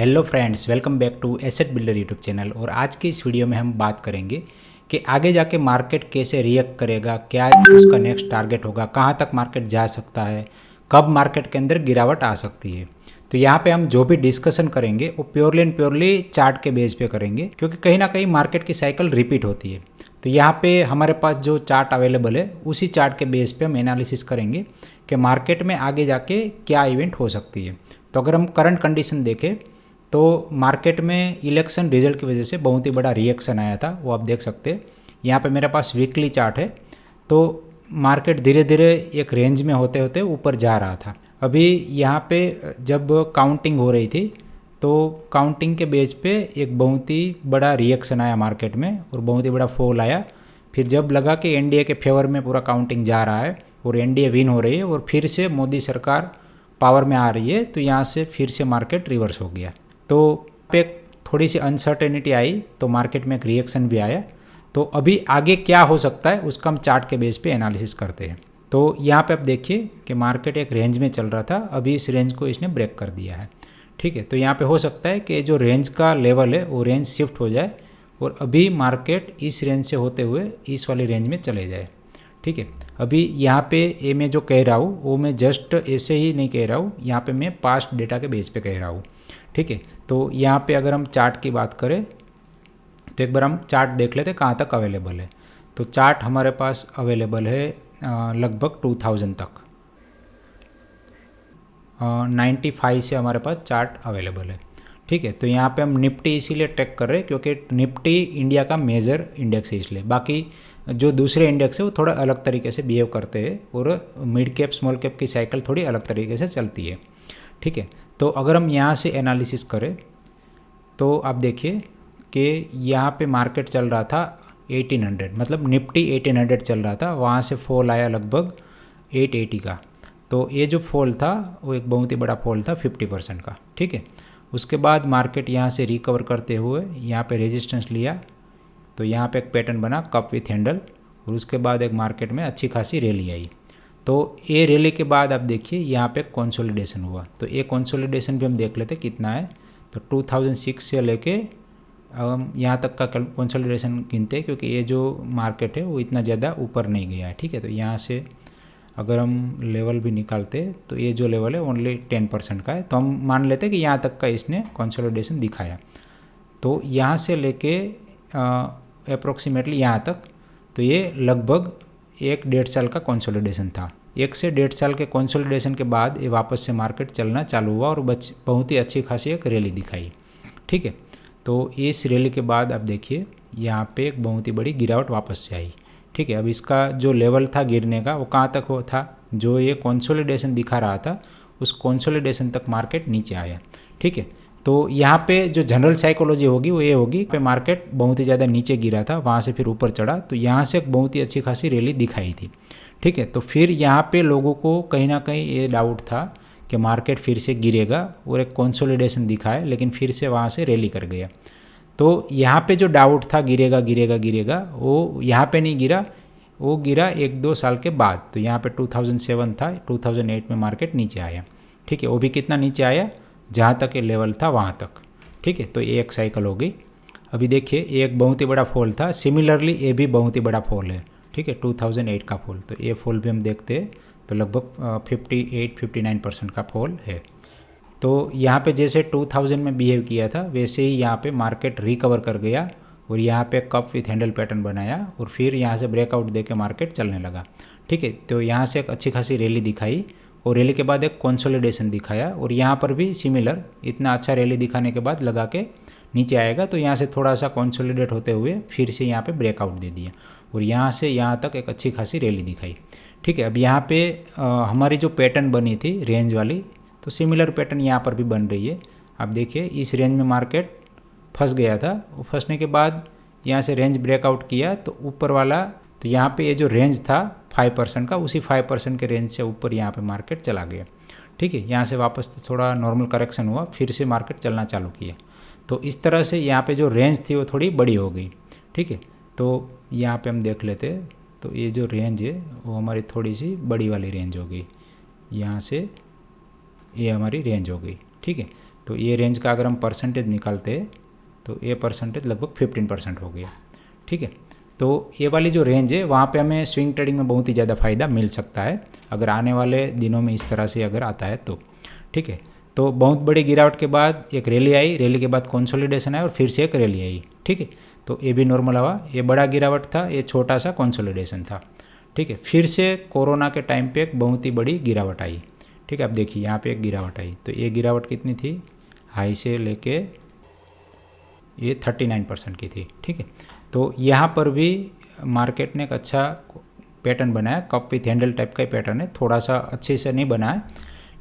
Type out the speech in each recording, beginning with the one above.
Hello friends, welcome back to asset builder YouTube channel. और आज की इस वीडियो में हम बात करेंगे कि आगे जाके मार्केट कैसे रिएक्ट करेगा, क्या उसका नेक्स्ट टारगेट होगा, कहाँ तक मार्केट जा सकता है, कब मार्केट के अंदर गिरावट आ सकती है। तो यहाँ पे हम जो भी डिस्कशन करेंगे वो प्योरली एंड प्योरली चार्ट के बेस पे करेंगे, क्योंकि कहीं ना कहीं मार्केट की साइकिल रिपीट होती है। तो यहाँ पे हमारे पास जो चार्ट अवेलेबल है उसी चार्ट के बेस पे हम एनालिसिस करेंगे कि मार्केट में आगे जाके क्या इवेंट हो सकती है। तो अगर हम करंट कंडीशन देखें तो मार्केट में इलेक्शन रिजल्ट की वजह से बहुत ही बड़ा रिएक्शन आया था, वो आप देख सकते हैं। यहाँ पे मेरे पास वीकली चार्ट है। तो मार्केट धीरे धीरे एक रेंज में होते होते ऊपर जा रहा था। अभी यहाँ पे जब काउंटिंग हो रही थी तो काउंटिंग के बेस पे एक बहुत ही बड़ा रिएक्शन आया मार्केट में और बहुत ही बड़ा फॉल आया। फिर जब लगा कि एनडीए के फेवर में पूरा काउंटिंग जा रहा है और एनडीए विन हो रही है और फिर से मोदी सरकार पावर में आ रही है, तो यहाँ से फिर से मार्केट रिवर्स हो गया। तो पे थोड़ी सी अनसर्टेनिटी आई तो मार्केट में एक रिएक्शन भी आया। तो अभी आगे क्या हो सकता है उसका हम चार्ट के बेस पे एनालिसिस करते हैं। तो यहाँ पे आप देखिए कि मार्केट एक रेंज में चल रहा था, अभी इस रेंज को इसने ब्रेक कर दिया है। ठीक है, तो यहाँ पे हो सकता है कि जो रेंज का लेवल है वो रेंज शिफ्ट हो जाए और अभी मार्केट इस रेंज से होते हुए इस वाली रेंज में चले जाए। ठीक है, अभी यहाँ पे ये मैं जो कह रहा हूँ वो मैं जस्ट ऐसे ही नहीं कह रहा हूँ, यहाँ पे मैं पास्ट डेटा के बेस पे कह रहा हूँ। ठीक है, तो यहाँ पे अगर हम चार्ट की बात करें तो एक बार हम चार्ट देख लेते कहाँ तक अवेलेबल है। तो चार्ट हमारे पास अवेलेबल है लगभग 2000 तक, 95 से हमारे पास चार्ट अवेलेबल है। ठीक है, तो यहाँ पे हम निफ्टी इसीलिए ट्रैक कर रहे हैं क्योंकि निफ्टी इंडिया का मेजर इंडेक्स है, इसलिए। बाकी जो दूसरे इंडेक्स है वो थोड़ा अलग तरीके से बिहेव करते हैं और मिड कैप स्मॉल कैप की साइकिल थोड़ी अलग तरीके से चलती है। ठीक है, तो अगर हम यहाँ से एनालिसिस करें तो आप देखिए कि यहाँ पे मार्केट चल रहा था 1800, मतलब निफ्टी 1800 चल रहा था, वहाँ से फॉल आया लगभग 880 का। तो ये जो फॉल था वो एक बहुत ही बड़ा फॉल था 50% का। ठीक है, उसके बाद मार्केट यहाँ से रिकवर करते हुए यहाँ पे रेजिस्टेंस लिया, तो यहाँ पे एक पैटर्न बना कप विथ हैंडल और उसके बाद एक मार्केट में अच्छी खासी रैली आई। तो ये रैली के बाद आप देखिए यहाँ पे कंसोलिडेशन हुआ। तो ये कंसोलिडेशन भी हम देख लेते कितना है। तो 2006 से लेके यहाँ तक का कंसोलिडेशन गिनते हैं, क्योंकि ये जो मार्केट है वो इतना ज़्यादा ऊपर नहीं गया है। ठीक है, तो यहाँ से अगर हम लेवल भी निकालते तो ये जो लेवल है ओनली 10% का है, तो हम मान लेते हैं कि यहाँ तक का इसने कंसोलिडेशन दिखाया। तो यहाँ से लेके अप्रोक्सीमेटली यहाँ तक, तो ये लगभग 1-1.5 साल का कंसोलिडेशन था। 1 से 1.5 साल के कंसोलिडेशन के बाद ये वापस से मार्केट चलना चालू हुआ और बहुत ही अच्छी खासी एक रैली दिखाई। ठीक है, तो इस रैली के बाद आप देखिए यहाँ पे एक बहुत ही बड़ी गिरावट वापस से आई। ठीक है, अब इसका जो लेवल था गिरने का वो कहाँ तक हो था, जो ये कंसोलिडेशन दिखा रहा था उस कंसोलिडेशन तक मार्केट नीचे आया। ठीक है, तो यहाँ पे जो जनरल साइकोलॉजी होगी वो ये होगी कि मार्केट बहुत ही ज़्यादा नीचे गिरा था, वहाँ से फिर ऊपर चढ़ा, तो यहाँ से एक बहुत ही अच्छी खासी रैली दिखाई थी। ठीक है, तो फिर यहाँ पे लोगों को कहीं ना कहीं ये डाउट था कि मार्केट फिर से गिरेगा और एक कंसोलिडेशन दिखाए, लेकिन फिर से वहाँ से रैली कर गया। तो यहाँ पे जो डाउट था गिरेगा गिरेगा गिरेगा, वो यहाँ पे नहीं गिरा, वो गिरा 1-2 साल के बाद। तो यहाँ पे 2007 था, 2008 में मार्केट नीचे आया। ठीक है, वो भी कितना नीचे आया, जहाँ तक ये लेवल था वहाँ तक। ठीक है, तो ये एक साइकिल हो गई। अभी देखिए ये एक बहुत ही बड़ा फॉल था, सिमिलरली ये भी बहुत ही बड़ा फॉल है। ठीक है, 2008 का फॉल, तो ये फॉल भी हम देखते हैं तो लगभग 58-59% का फॉल है। तो यहाँ पे जैसे 2000 में बिहेव किया था वैसे ही यहाँ पे मार्केट रिकवर कर गया और यहाँ पे कप विथ हैंडल पैटर्न बनाया और फिर यहाँ से ब्रेकआउट दे के मार्केट चलने लगा। ठीक है, तो यहाँ से एक अच्छी खासी रैली दिखाई और रैली के बाद एक कंसोलिडेशन दिखाया और यहाँ पर भी सिमिलर इतना अच्छा रैली दिखाने के बाद लगा के नीचे आएगा, तो यहाँ से थोड़ा सा कंसोलिडेट होते हुए फिर से यहाँ पे ब्रेकआउट दे दिया और यहाँ से यहाँ तक एक अच्छी खासी रैली दिखाई। ठीक है, अब यहाँ पे हमारी जो पैटर्न बनी थी रेंज वाली, तो सिमिलर पैटर्न यहाँ पर भी बन रही है। आप देखिए इस रेंज में मार्केट फंस गया था, वो फंसने के बाद यहाँ से रेंज ब्रेकआउट किया तो ऊपर वाला, तो यहाँ पे ये जो रेंज था 5% का, उसी 5% के रेंज से ऊपर यहाँ पे मार्केट चला गया। ठीक है, यहाँ से वापस थोड़ा नॉर्मल करेक्शन हुआ, फिर से मार्केट चलना चालू किया। तो इस तरह से यहाँ पे जो रेंज थी वो थोड़ी बड़ी हो गई। ठीक है, तो यहाँ पे हम देख लेते हैं, तो ये जो रेंज है वो हमारी थोड़ी सी बड़ी वाली रेंज हो गई, यहाँ से ये हमारी रेंज हो गई। ठीक है। तो ये रेंज का अगर हम परसेंटेज निकालते हैं तो ये परसेंटेज लगभग 15% हो गया, ठीक है। तो ये वाली जो रेंज है वहाँ पे हमें स्विंग ट्रेडिंग में बहुत ही ज़्यादा फ़ायदा मिल सकता है अगर आने वाले दिनों में इस तरह से अगर आता है तो, ठीक है। तो बहुत बड़ी गिरावट के बाद एक रैली आई, रैली के बाद कंसोलिडेशन आया और फिर से एक रैली आई, ठीक है। तो ये भी नॉर्मल हुआ, ये बड़ा गिरावट था, ये छोटा सा कंसोलिडेशन था, ठीक है। फिर से कोरोना के टाइम पे एक बहुत ही बड़ी गिरावट आई, ठीक है। अब देखिए यहाँ पे एक गिरावट आई, तो ये गिरावट कितनी थी, हाई से लेके ये 39% की थी, ठीक है। तो यहाँ पर भी मार्केट ने एक अच्छा पैटर्न बनाया, कप विथ हैंडल टाइप का ही पैटर्न है, थोड़ा सा अच्छे से नहीं बनाया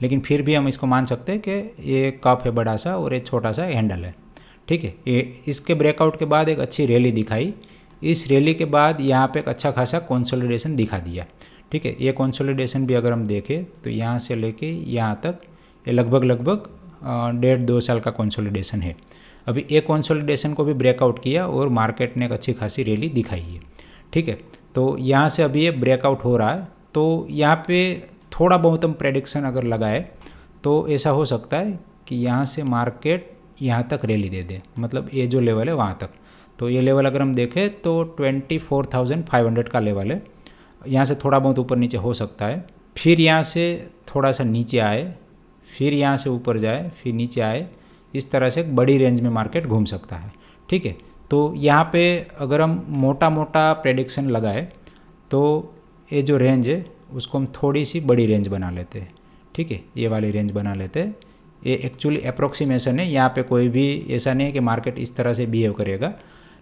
लेकिन फिर भी हम इसको मान सकते हैं कि ये कप है बड़ा सा और ये छोटा सा हैंडल है, ठीक है। ये इसके ब्रेकआउट के बाद एक अच्छी रैली दिखाई, इस रैली के बाद यहाँ पे एक अच्छा खासा कंसोलिडेशन दिखा दिया, ठीक है। ये कंसोलिडेशन भी अगर हम देखें तो यहाँ से लेके यहाँ तक ये लगभग 1.5-2 साल का कंसोलिडेशन है। अभी एक कंसोलिडेशन को भी ब्रेकआउट किया और मार्केट ने एक अच्छी खासी रैली दिखाई है, ठीक है। तो यहाँ से अभी ये ब्रेकआउट हो रहा है, तो यहाँ पे थोड़ा बहुत हम प्रेडिक्शन अगर लगाए तो ऐसा हो सकता है कि यहाँ से मार्केट यहाँ तक रैली दे दे, मतलब ये जो लेवल है वहाँ तक। तो ये लेवल अगर हम देखें तो 24,500 का लेवल है, यहाँ से थोड़ा बहुत ऊपर नीचे हो सकता है, फिर यहाँ से थोड़ा सा नीचे आए, फिर यहाँ से ऊपर जाए, फिर नीचे आए, इस तरह से एक बड़ी रेंज में मार्केट घूम सकता है, ठीक है। तो यहाँ पे अगर हम मोटा मोटा प्रेडिक्शन लगाए तो ये जो रेंज है उसको हम थोड़ी सी बड़ी रेंज बना लेते हैं, ठीक है। ये वाली रेंज बना लेते हैं, ये एक्चुअली अप्रोक्सीमेशन है, यहाँ पे कोई भी ऐसा नहीं है कि मार्केट इस तरह से बिहेव करेगा,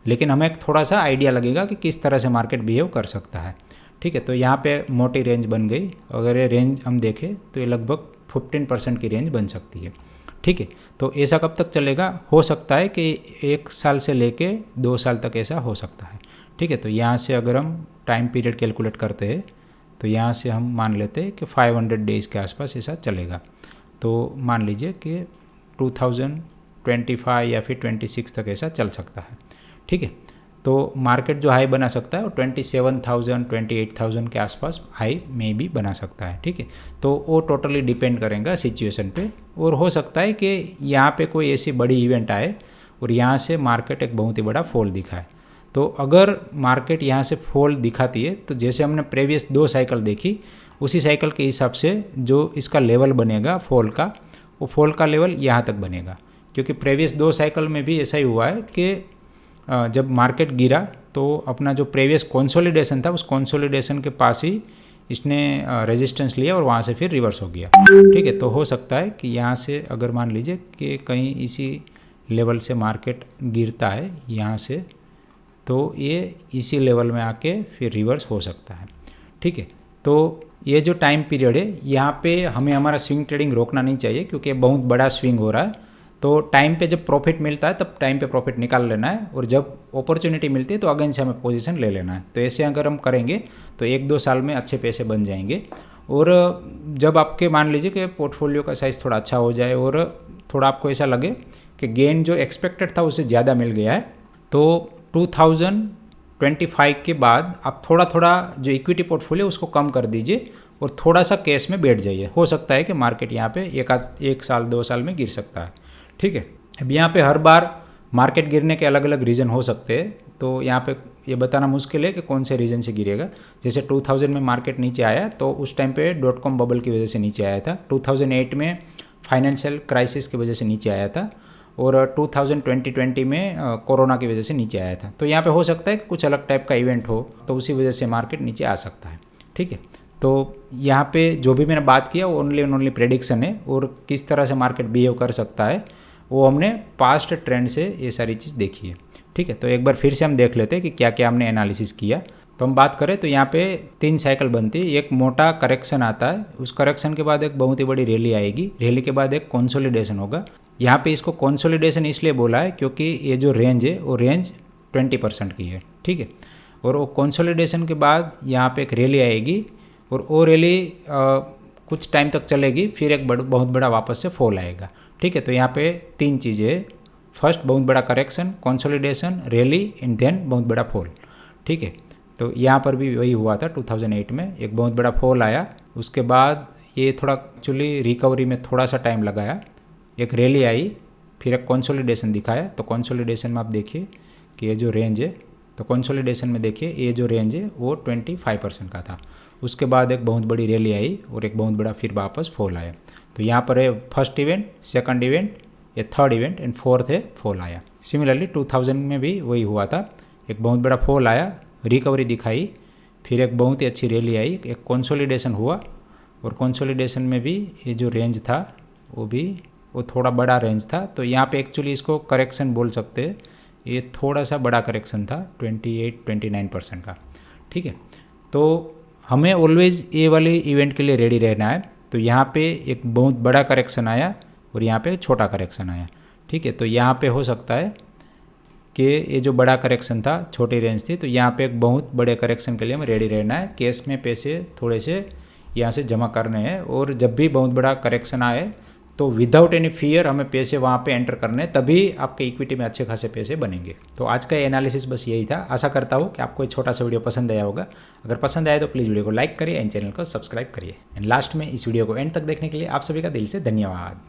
लेकिन हमें एक थोड़ा सा आइडिया लगेगा कि किस तरह से मार्केट बिहेव कर सकता है, ठीक है। तो यहाँ पे मोटी रेंज बन गई, अगर ये रेंज हम देखें तो ये लगभग 15% की रेंज बन सकती है, ठीक है। तो ऐसा कब तक चलेगा, हो सकता है कि 1 साल से लेके 2 साल तक ऐसा हो सकता है, ठीक है। तो यहाँ से अगर हम टाइम पीरियड कैलकुलेट करते हैं तो यहाँ से हम मान लेते हैं कि 500 डेज़ के आसपास ऐसा चलेगा। तो मान लीजिए कि 2025 या फिर 26 तक ऐसा चल सकता है, ठीक है। तो मार्केट जो हाई बना सकता है वो 27,000 28,000 के आसपास हाई में भी बना सकता है, ठीक है। तो वो टोटली डिपेंड करेगा सिचुएशन पे, और हो सकता है कि यहाँ पे कोई ऐसी बड़ी इवेंट आए और यहाँ से मार्केट एक बहुत ही बड़ा फॉल दिखाए। तो अगर मार्केट यहाँ से फॉल दिखाती है तो जैसे हमने प्रीवियस 2 साइकिल देखी उसी साइकिल के हिसाब से जो इसका लेवल बनेगा फॉल का, वो फॉल का लेवल यहाँ तक बनेगा, क्योंकि प्रीवियस 2 साइकिल में भी ऐसा ही हुआ है कि जब मार्केट गिरा तो अपना जो प्रीवियस कंसोलिडेशन था उस कंसोलिडेशन के पास ही इसने रेजिस्टेंस लिया और वहाँ से फिर रिवर्स हो गया, ठीक है। तो हो सकता है कि यहाँ से अगर मान लीजिए कि कहीं इसी लेवल से मार्केट गिरता है यहाँ से, तो ये इसी लेवल में आके फिर रिवर्स हो सकता है, ठीक है। तो ये जो टाइम पीरियड है यहाँ पे हमें हमारा स्विंग ट्रेडिंग रोकना नहीं चाहिए, क्योंकि बहुत बड़ा स्विंग हो रहा है। तो टाइम पे जब प्रॉफिट मिलता है तब टाइम पे प्रॉफिट निकाल लेना है, और जब अपॉर्चुनिटी मिलती है तो अगेन से हमें पोजीशन ले लेना है। तो ऐसे अगर हम करेंगे तो 1-2 साल में अच्छे पैसे बन जाएंगे। और जब आपके मान लीजिए कि पोर्टफोलियो का साइज़ थोड़ा अच्छा हो जाए और थोड़ा आपको ऐसा लगे कि गेन जो एक्सपेक्टेड था उससे ज़्यादा मिल गया है, तो 2025 के बाद आप थोड़ा थोड़ा जो इक्विटी पोर्टफोलियो उसको कम कर दीजिए और थोड़ा सा कैश में बैठ जाइए। हो सकता है कि मार्केट यहाँ पे 1 साल 2 साल में गिर सकता है, ठीक है। अब यहाँ पे हर बार मार्केट गिरने के अलग अलग रीज़न हो सकते हैं, तो यहाँ पे ये बताना मुश्किल है कि कौन से रीज़न से गिरेगा। जैसे 2000 में मार्केट नीचे आया तो उस टाइम पे .com बबल की वजह से नीचे आया था, 2008 में फाइनेंशियल क्राइसिस की वजह से नीचे आया था, और 2020 में कोरोना की वजह से नीचे आया था। तो यहाँ पे हो सकता है कि कुछ अलग टाइप का इवेंट हो तो उसी वजह से मार्केट नीचे आ सकता है, ठीक है। तो यहाँ पे जो भी मैंने बात किया वो ओनली एंड ओनली प्रेडिक्शन है, और किस तरह से मार्केट बिहेव कर सकता है वो हमने पास्ट ट्रेंड से ये सारी चीज़ देखी है, ठीक है। तो एक बार फिर से हम देख लेते हैं कि क्या क्या हमने एनालिसिस किया। तो हम बात करें तो यहाँ पे 3 साइकिल बनती है, एक मोटा करेक्शन आता है, उस करेक्शन के बाद एक बहुत ही बड़ी रैली आएगी, रैली के बाद एक कंसोलिडेशन होगा। यहाँ पे इसको कंसोलिडेशन इसलिए बोला है क्योंकि ये जो रेंज है वो रेंज 20% की है, ठीक है। और वो कंसोलिडेशन के बाद यहाँ पे एक रैली आएगी, और वो रैली कुछ टाइम तक चलेगी, फिर एक बहुत बड़ा वापस से फॉल आएगा, ठीक है। तो यहाँ पे 3 चीज़ें है, फर्स्ट बहुत बड़ा correction, consolidation, rally, and then बहुत बड़ा फॉल, ठीक है। तो यहाँ पर भी वही हुआ था 2008 में, एक बहुत बड़ा फॉल आया, उसके बाद ये थोड़ा एक्चुअली रिकवरी में थोड़ा सा टाइम लगाया, एक रैली आई, फिर एक कंसोलिडेशन दिखाया। तो कंसोलिडेशन में आप देखिए कि ये जो रेंज है, तो कंसोलिडेशन में देखिए ये जो रेंज है वो 25% का था। उसके बाद एक बहुत बड़ी रैली आई और एक बहुत बड़ा फिर वापस फॉल आया। तो यहाँ पर है फर्स्ट इवेंट, सेकंड इवेंट, ये थर्ड इवेंट एंड फोर्थ है फॉल आया। सिमिलरली 2000 में भी वही हुआ था, एक बहुत बड़ा फॉल आया, रिकवरी दिखाई, फिर एक बहुत ही अच्छी रैली आई, एक कंसोलिडेशन हुआ और कंसोलिडेशन में भी ये जो रेंज था वो थोड़ा बड़ा रेंज था। तो यहाँ पे एक्चुअली इसको करेक्शन बोल सकते हैं, ये थोड़ा सा बड़ा करेक्शन था 28-29% का। ठीक है, तो हमें ऑलवेज ये वाले इवेंट के लिए रेडी रहना है। तो यहाँ पे एक बहुत बड़ा करेक्शन आया और यहाँ पे छोटा करेक्शन आया। ठीक है, तो यहाँ पे हो सकता है कि ये जो बड़ा करेक्शन था, छोटी रेंज थी, तो यहाँ पे एक बहुत बड़े करेक्शन के लिए हमें रेडी रहना है। कैश में पैसे थोड़े से यहाँ से जमा करने हैं और जब भी बहुत बड़ा करेक्शन आए तो विदाउट एनी फियर हमें पैसे वहाँ पे एंटर करने, तभी आपके इक्विटी में अच्छे खासे पैसे बनेंगे। तो आज का एनालिसिस बस यही था। आशा करता हूँ कि आपको ये छोटा सा वीडियो पसंद आया होगा। अगर पसंद आया तो प्लीज़ वीडियो को लाइक करिए एंड चैनल को सब्सक्राइब करिए। एंड लास्ट में इस वीडियो को एंड तक देखने के लिए आप सभी का दिल से धन्यवाद।